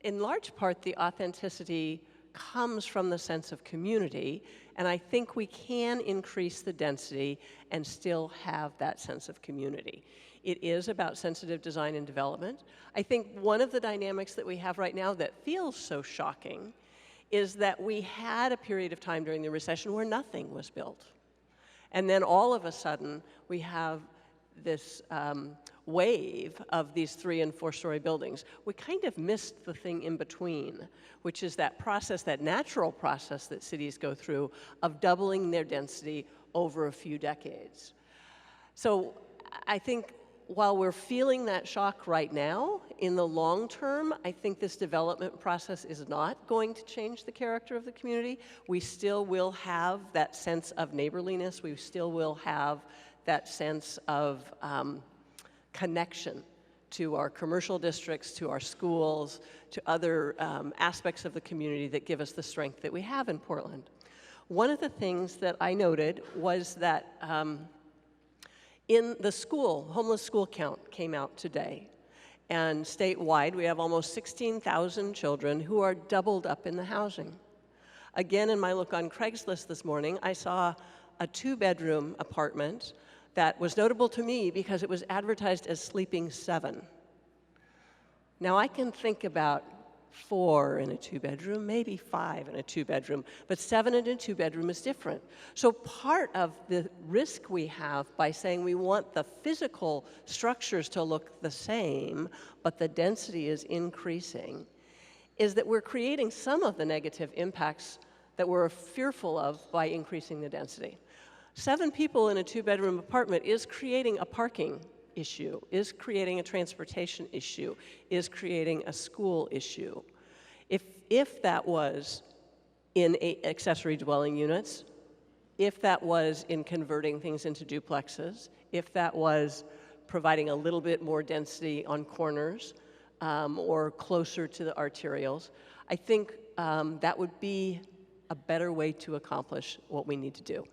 in large part the authenticity comes from the sense of community, and I think we can increase the density and still have that sense of community. It is about sensitive design and development. I think one of the dynamics that we have right now that feels so shocking is that we had a period of time during the recession where nothing was built. And then all of a sudden, we have this wave of these 3- and 4-story buildings. We kind of missed the thing in between, which is that process, that natural process that cities go through of doubling their density over a few decades. So I think while we're feeling that shock right now, in the long term, I think this development process is not going to change the character of the community. We still will have that sense of neighborliness. We still will have that sense of connection to our commercial districts, to our schools, to other aspects of the community that give us the strength that we have in Portland. One of the things that I noted was that in the homeless school count came out today. And statewide, we have almost 16,000 children who are doubled up in the housing. Again, in my look on Craigslist this morning, I saw a 2-bedroom apartment that was notable to me because it was advertised as sleeping 7. Now, I can think about 4 in a 2-bedroom, maybe 5 in a 2-bedroom, but 7 in a 2-bedroom is different. So part of the risk we have by saying we want the physical structures to look the same, but the density is increasing, is that we're creating some of the negative impacts that we're fearful of by increasing the density. 7 people in a 2-bedroom apartment is creating a parking issue, is creating a transportation issue, is creating a school issue. If that was in accessory dwelling units, if that was in converting things into duplexes, if that was providing a little bit more density on corners or closer to the arterials, I think that would be a better way to accomplish what we need to do.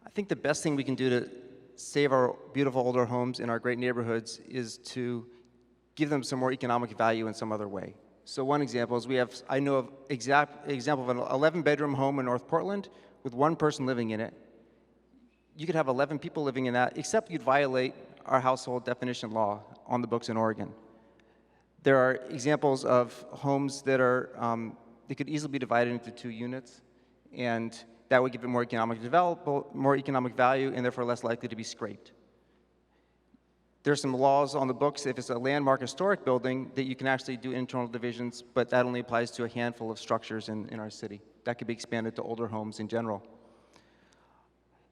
I think the best thing we can do to save our beautiful older homes in our great neighborhoods is to give them some more economic value in some other way. So one example is I know of example of an 11-bedroom home in North Portland with 1 person living in it. You could have 11 people living in that, except you'd violate our household definition law on the books in Oregon. There are examples of homes that they could easily be divided into 2 units, and that would give it more economic value, and therefore less likely to be scraped. There's some laws on the books if it's a landmark historic building that you can actually do internal divisions, but that only applies to a handful of structures in our city. That could be expanded to older homes in general.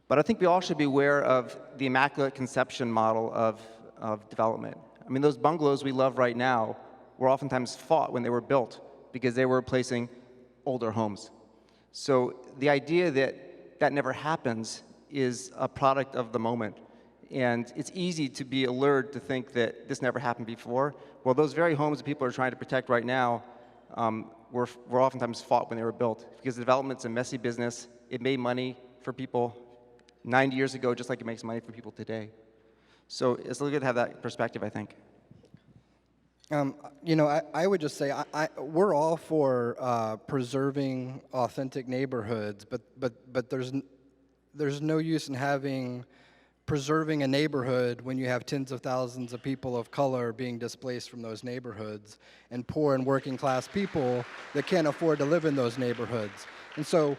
But I think we all should be aware of the immaculate conception model of development. I mean, those bungalows we love right now were oftentimes fought when they were built because they were replacing older homes. So the idea that that never happens is a product of the moment. And it's easy to be allured to think that this never happened before. Well, those very homes that people are trying to protect right now were oftentimes fought when they were built because development's a messy business. It made money for people 90 years ago just like it makes money for people today. So it's really good to have that perspective, I think. You know, I would just say we're all for preserving authentic neighborhoods, but there's no use in preserving a neighborhood when you have tens of thousands of people of color being displaced from those neighborhoods and poor and working class people that can't afford to live in those neighborhoods. And so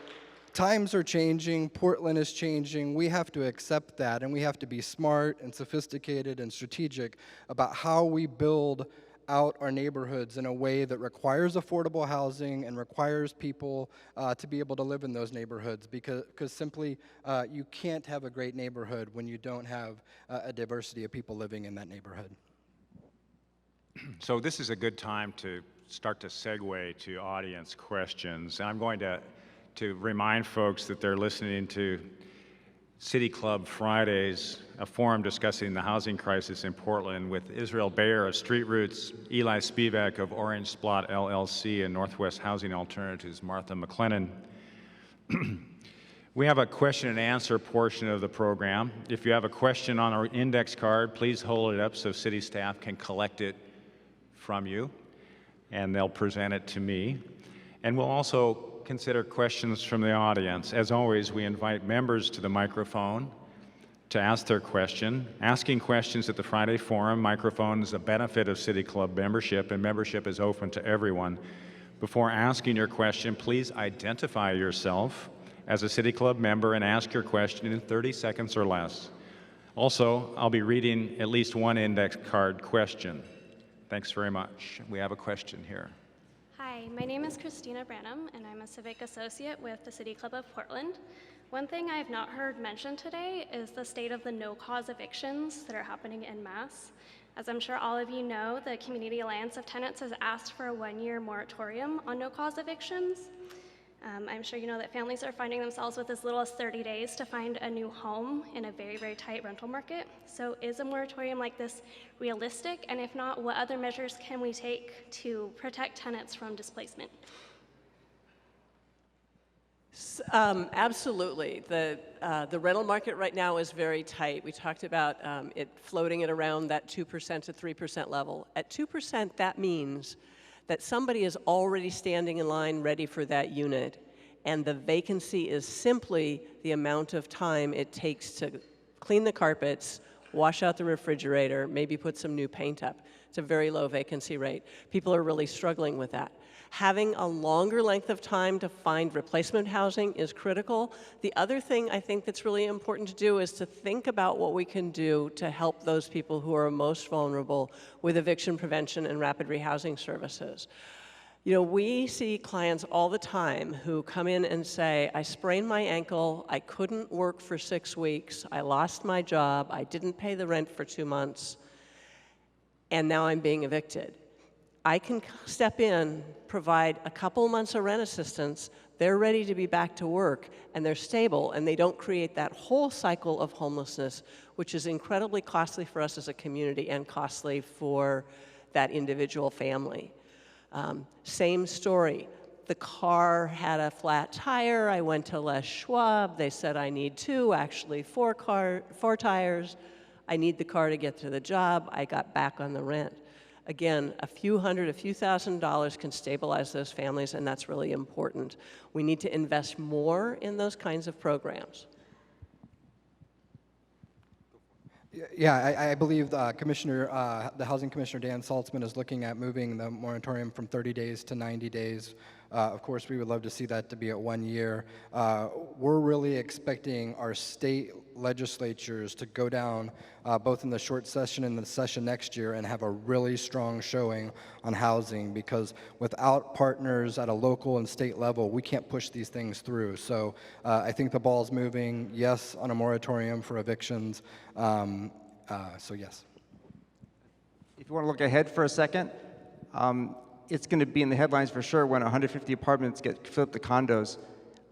times are changing, Portland is changing, we have to accept that, and we have to be smart and sophisticated and strategic about how we build out our neighborhoods in a way that requires affordable housing and requires people to be able to live in those neighborhoods because simply you can't have a great neighborhood when you don't have a diversity of people living in that neighborhood. So this is a good time to start to segue to audience questions. And I'm going to remind folks that they're listening to City Club Fridays, a forum discussing the housing crisis in Portland with Israel Bayer of Street Roots, Eli Spivak of Orange Splot LLC, and Northwest Housing Alternatives, Martha McLennan. We have a question and answer portion of the program. If you have a question on our index card, please hold it up so city staff can collect it from you, and they'll present it to me. And we'll also consider questions from the audience. As always, we invite members to the microphone to ask their question. Asking questions at the Friday Forum microphone is a benefit of City Club membership, and membership is open to everyone. Before asking your question, please identify yourself as a City Club member and ask your question in 30 seconds or less. Also, I'll be reading at least one index card question. Thanks very much. We have a question here. Hi, my name is Christina Branham, and I'm a Civic Associate with the City Club of Portland. One thing I have not heard mentioned today is the state of the no-cause evictions that are happening en masse. As I'm sure all of you know, the Community Alliance of Tenants has asked for a 1-year moratorium on no-cause evictions. I'm sure you know that families are finding themselves with as little as 30 days to find a new home in a very, very tight rental market. So is a moratorium like this realistic? And if not, what other measures can we take to protect tenants from displacement? Absolutely. The rental market right now is very tight. We talked about it floating at around that 2% to 3% level. At 2%, that means that somebody is already standing in line ready for that unit, and the vacancy is simply the amount of time it takes to clean the carpets, wash out the refrigerator, maybe put some new paint up. It's a very low vacancy rate. People are really struggling with that. Having a longer length of time to find replacement housing is critical. The other thing I think that's really important to do is to think about what we can do to help those people who are most vulnerable with eviction prevention and rapid rehousing services. You know, we see clients all the time who come in and say, I sprained my ankle, I couldn't work for 6 weeks, I lost my job, I didn't pay the rent for 2 months, and now I'm being evicted. I can step in, provide a couple months of rent assistance, they're ready to be back to work, and they're stable, and they don't create that whole cycle of homelessness, which is incredibly costly for us as a community and costly for that individual family. Same story. The car had a flat tire. I went to Les Schwab. They said I need 2, actually 4 tires. I need the car to get to the job. I got back on the rent. Again, a few hundred, a few $1,000s can stabilize those families, and that's really important. We need to invest more in those kinds of programs. Yeah, I believe the Housing Commissioner Dan Saltzman is looking at moving the moratorium from 30 days to 90 days. Of course, we would love to see that to be at 1 year. We're really expecting our state legislatures to go down both in the short session and the session next year and have a really strong showing on housing, because without partners at a local and state level, we can't push these things through. So I think the ball's moving, yes, on a moratorium for evictions. So yes. If you want to look ahead for a second, it's going to be in the headlines for sure when 150 apartments get flipped to condos.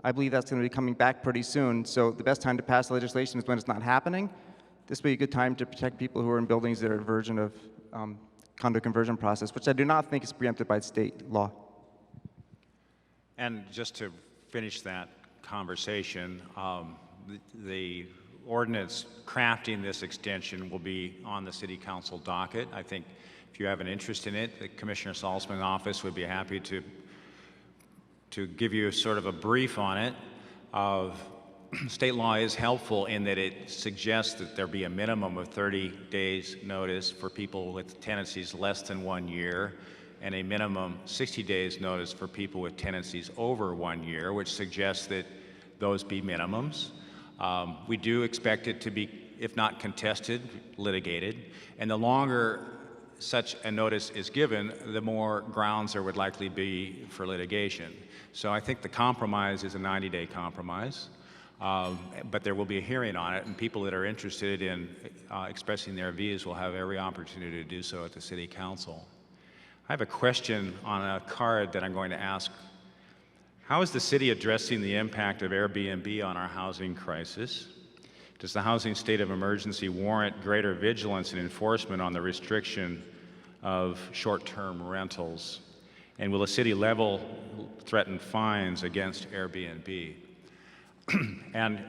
I believe that's going to be coming back pretty soon. So the best time to pass legislation is when it's not happening. This would be a good time to protect people who are in buildings that are a version of condo conversion process, which I do not think is preempted by state law. And just to finish that conversation, the ordinance crafting this extension will be on the City Council docket. I think if you have an interest in it, the Commissioner Saltzman's office would be happy to give you sort of a brief on it. State law is helpful in that it suggests that there be a minimum of 30 days notice for people with tenancies less than 1 year, and a minimum 60 days notice for people with tenancies over 1 year, which suggests that those be minimums. We do expect it to be, if not contested, litigated, and the longer such a notice is given, the more grounds there would likely be for litigation. So I think the compromise is a 90-day compromise, but there will be a hearing on it, and people that are interested in expressing their views will have every opportunity to do so at the City Council. I have a question on a card that I'm going to ask. How is the city addressing the impact of Airbnb on our housing crisis? Does the housing state of emergency warrant greater vigilance and enforcement on the restriction of short-term rentals? And will the city level threaten fines against Airbnb? And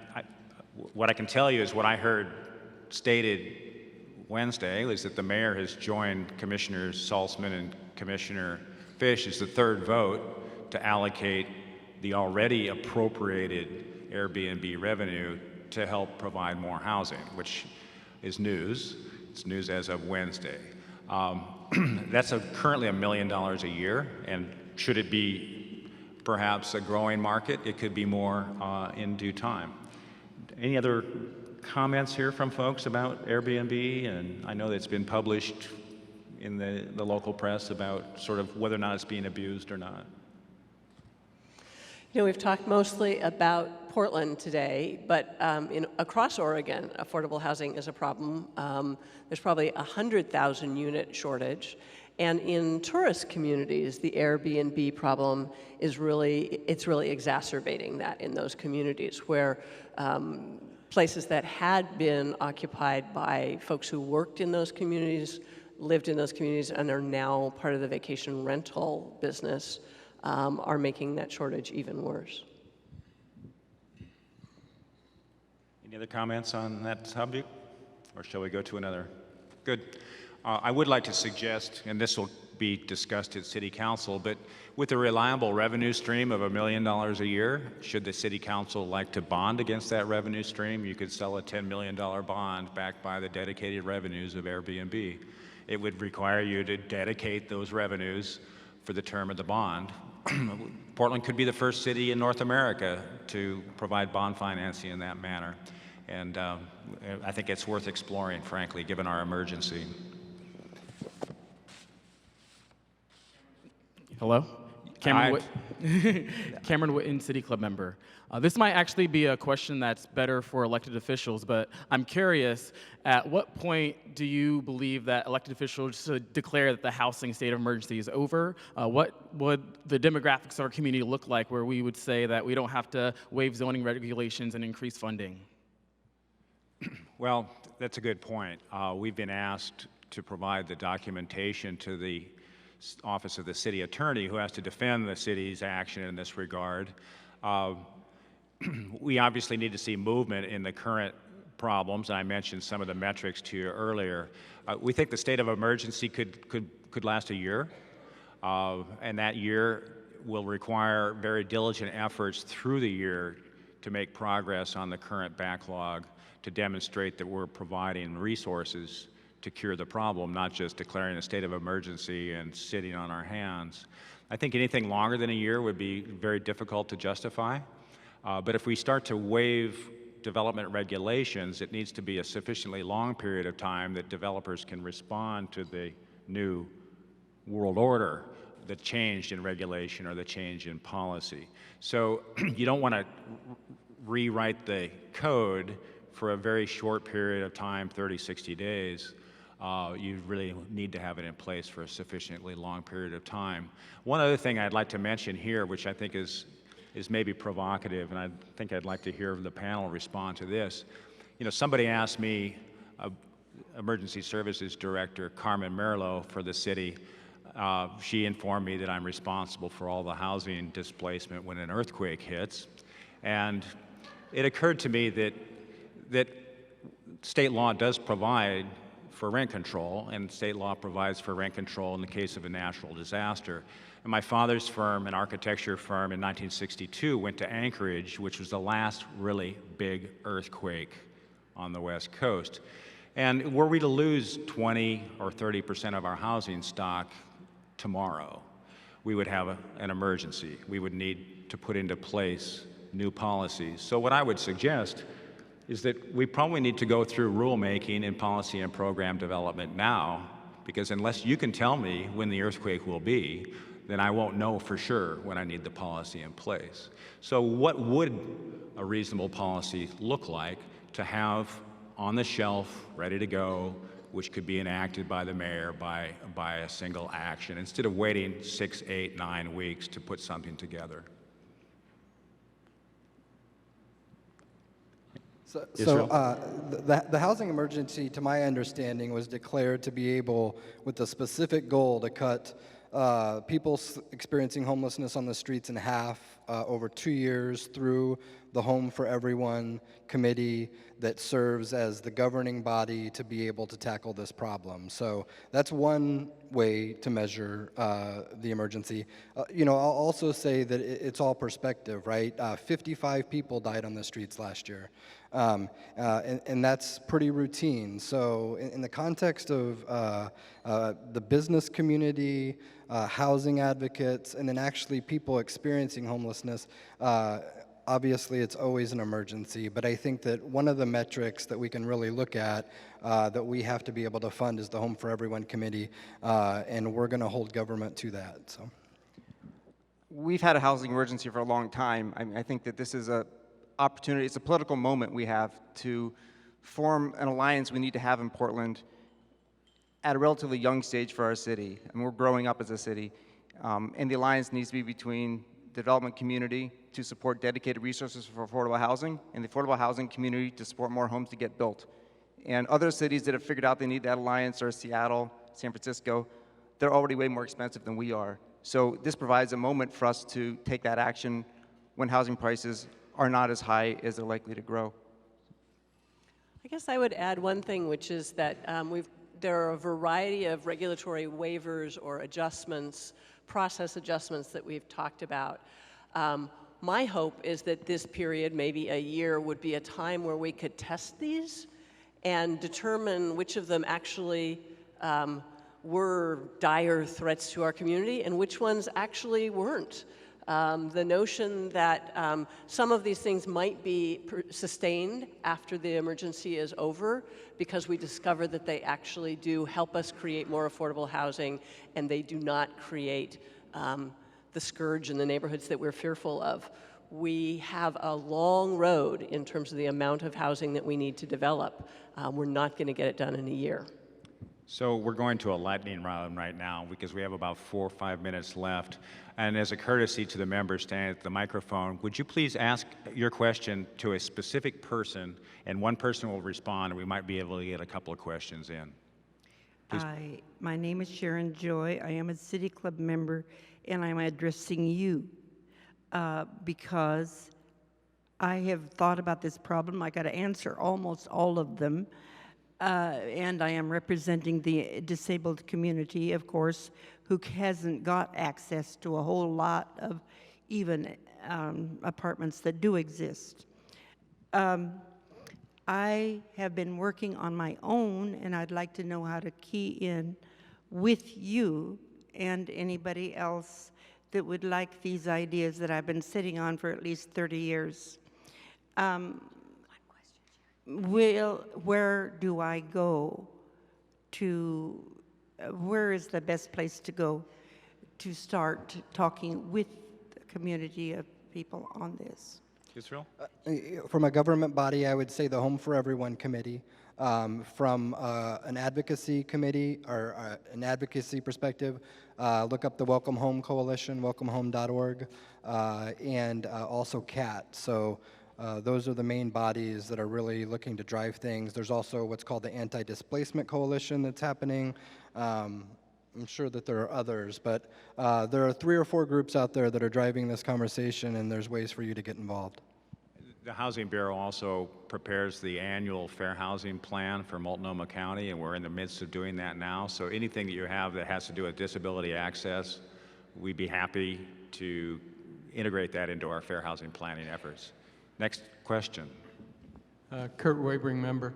what I can tell you is what I heard stated Wednesday is that the mayor has joined Commissioners Saltzman and Commissioner Fish as the third vote to allocate the already appropriated Airbnb revenue to help provide more housing, which is news. It's news as of Wednesday. That's currently $1 million a year, and should it be perhaps a growing market, it could be more in due time. Any other comments here from folks about Airbnb? And I know that it's been published in the local press about sort of whether or not it's being abused or not. You know, we've talked mostly about Portland today, but across Oregon, affordable housing is a problem. There's probably a 100,000 unit shortage. And in tourist communities, the Airbnb problem is really exacerbating that in those communities where places that had been occupied by folks who worked in those communities, lived in those communities, and are now part of the vacation rental business are making that shortage even worse. Any other comments on that subject? Or shall we go to another? Good. I would like to suggest, and this will be discussed at City Council, but with a reliable revenue stream of $1 million a year, should the City Council like to bond against that revenue stream, you could sell a $10 million bond backed by the dedicated revenues of Airbnb. It would require you to dedicate those revenues for the term of the bond. Portland could be the first city in North America to provide bond financing in that manner. And I think it's worth exploring, frankly, given our emergency. Hello? Cameron Witten, City Club member. This might actually be a question that's better for elected officials, but I'm curious, at what point do you believe that elected officials should declare that the housing state of emergency is over? What would the demographics of our community look like where we would say that we don't have to waive zoning regulations and increase funding? Well, that's a good point. We've been asked to provide the documentation to the Office of the City Attorney, who has to defend the city's action in this regard. We obviously need to see movement in the current problems. I mentioned some of the metrics to you earlier. We think the state of emergency could last a year, and that year will require very diligent efforts through the year to make progress on the current backlog, to demonstrate that we're providing resources to cure the problem, not just declaring a state of emergency and sitting on our hands. I think anything longer than a year would be very difficult to justify. But if we start to waive development regulations, it needs to be a sufficiently long period of time that developers can respond to the new world order, the change in regulation or the change in policy. So you don't want to rewrite the code for a very short period of time, 30, 60 days. You really need to have it in place for a sufficiently long period of time. One other thing I'd like to mention here, which I think is maybe provocative, and I think I'd like to hear the panel respond to this. You know, somebody asked me, Emergency Services Director Carmen Merlo for the city, she informed me that I'm responsible for all the housing displacement when an earthquake hits. And it occurred to me that state law does provide for rent control, and state law provides for rent control in the case of a natural disaster. And my father's firm, an architecture firm, in 1962 went to Anchorage, which was the last really big earthquake on the West Coast. And were we to lose 20 or 30% of our housing stock tomorrow, we would have an emergency. We would need to put into place new policies. So what I would suggest is that we probably need to go through rulemaking and policy and program development now, because unless you can tell me when the earthquake will be, then I won't know for sure when I need the policy in place. So what would a reasonable policy look like to have on the shelf, ready to go, which could be enacted by the mayor by a single action, instead of waiting 6, 8, 9 weeks to put something together? The housing emergency, to my understanding, was declared to be able, with the specific goal to cut people experiencing homelessness on the streets in half over 2 years through the Home for Everyone committee that serves as the governing body to be able to tackle this problem. So that's one way to measure the emergency. You know, I'll also say that it's all perspective, right? 55 people died on the streets last year. And that's pretty routine. So in the context of the business community, housing advocates, and then actually people experiencing homelessness, obviously it's always an emergency, but I think that one of the metrics that we can really look at that we have to be able to fund is the Home for Everyone committee, and we're going to hold government to that. So, we've had a housing emergency for a long time. I think that this is a opportunity, it's a political moment we have to form an alliance we need to have in Portland at a relatively young stage for our city, and we're growing up as a city, and the alliance needs to be between the development community to support dedicated resources for affordable housing, and the affordable housing community to support more homes to get built. And other cities that have figured out they need that alliance are Seattle, San Francisco. They're already way more expensive than we are. So this provides a moment for us to take that action when housing prices are not as high as they're likely to grow. I guess I would add one thing, which is that we've there are a variety of regulatory waivers or adjustments, process adjustments that we've talked about. My hope is that this period, maybe a year, would be a time where we could test these and determine which of them actually were dire threats to our community and which ones actually weren't. The notion that some of these things might be sustained after the emergency is over because we discover that they actually do help us create more affordable housing and they do not create the scourge in the neighborhoods that we're fearful of. We have a long road in terms of the amount of housing that we need to develop. We're not going to get it done in a year. So we're going to a lightning round right now because we have about 4 or 5 minutes left. And as a courtesy to the members standing at the microphone, would you please ask your question to a specific person, and one person will respond, and we might be able to get a couple of questions in. My name is Sharon Joy. I am a City Club member, and I'm addressing you because I have thought about this problem. I got to answer almost all of them. And I am representing the disabled community, of course, who hasn't got access to a whole lot of even apartments that do exist. I have been working on my own, and I'd like to know how to key in with you and anybody else that would like these ideas that I've been sitting on for at least 30 years. Where do I go to, where is the best place to go to start talking with the community of people on this? Israel? From a government body, I would say the Home for Everyone Committee. From an advocacy committee or an advocacy perspective, look up the Welcome Home Coalition, welcomehome.org, and also CAT. So those are the main bodies that are really looking to drive things. There's also what's called the Anti-Displacement Coalition that's happening. I'm sure that there are others, but there are 3 or 4 groups out there that are driving this conversation, and there's ways for you to get involved. The Housing Bureau also prepares the annual Fair Housing Plan for Multnomah County, and we're in the midst of doing that now. So anything that you have that has to do with disability access, we'd be happy to integrate that into our fair housing planning efforts. Next question. Kurt Wabring, member.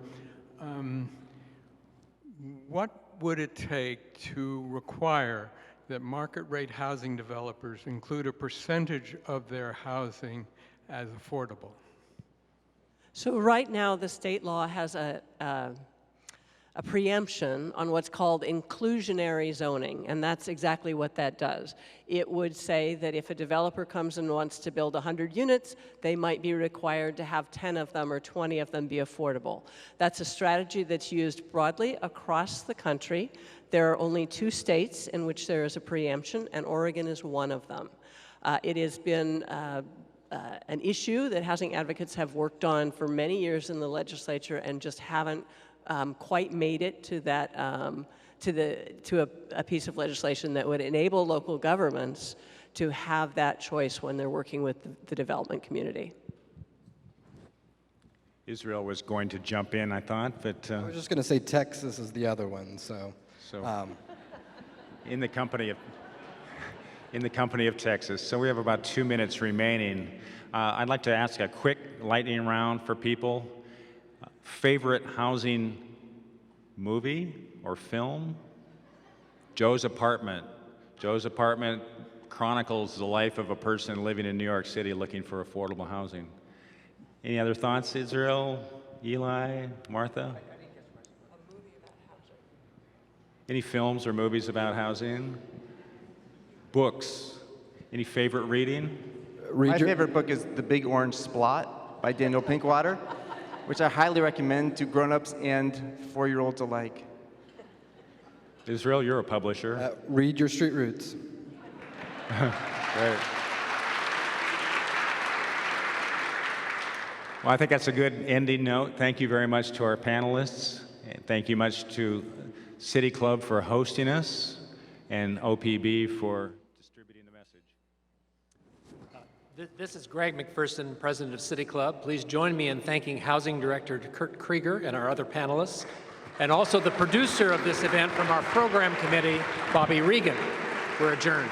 What would it take to require that market rate housing developers include a percentage of their housing as affordable? So right now, the state law has a preemption on what's called inclusionary zoning, and that's exactly what that does. It would say that if a developer comes and wants to build 100 units, they might be required to have 10 of them or 20 of them be affordable. That's a strategy that's used broadly across the country. There are only 2 states in which there is a preemption, and Oregon is one of them. It has been an issue that housing advocates have worked on for many years in the legislature and just haven't quite made it to that to a piece of legislation that would enable local governments to have that choice when they're working with the development community. Israel was going to jump in, I thought, but I was just going to say Texas is the other one, so. In the company of Texas. So we have about 2 minutes remaining. I'd like to ask a quick lightning round for people. Favorite housing movie or film? Joe's Apartment. Joe's Apartment chronicles the life of a person living in New York City looking for affordable housing. Any other thoughts, Israel, Eli, Martha? Any films or movies about housing? Books. Any favorite reading? My favorite book is The Big Orange Splot by Daniel Pinkwater, which I highly recommend to grown-ups and 4-year-olds alike. Israel, you're a publisher. Read Your Street Roots. Great. Well, I think that's a good ending note. Thank you very much to our panelists. And thank you much to City Club for hosting us and OPB for distributing the message. This is Greg McPherson, President of City Club. Please join me in thanking Housing Director Kurt Krieger and our other panelists. and also the producer of this event from our program committee, Bobby Regan. We're adjourned.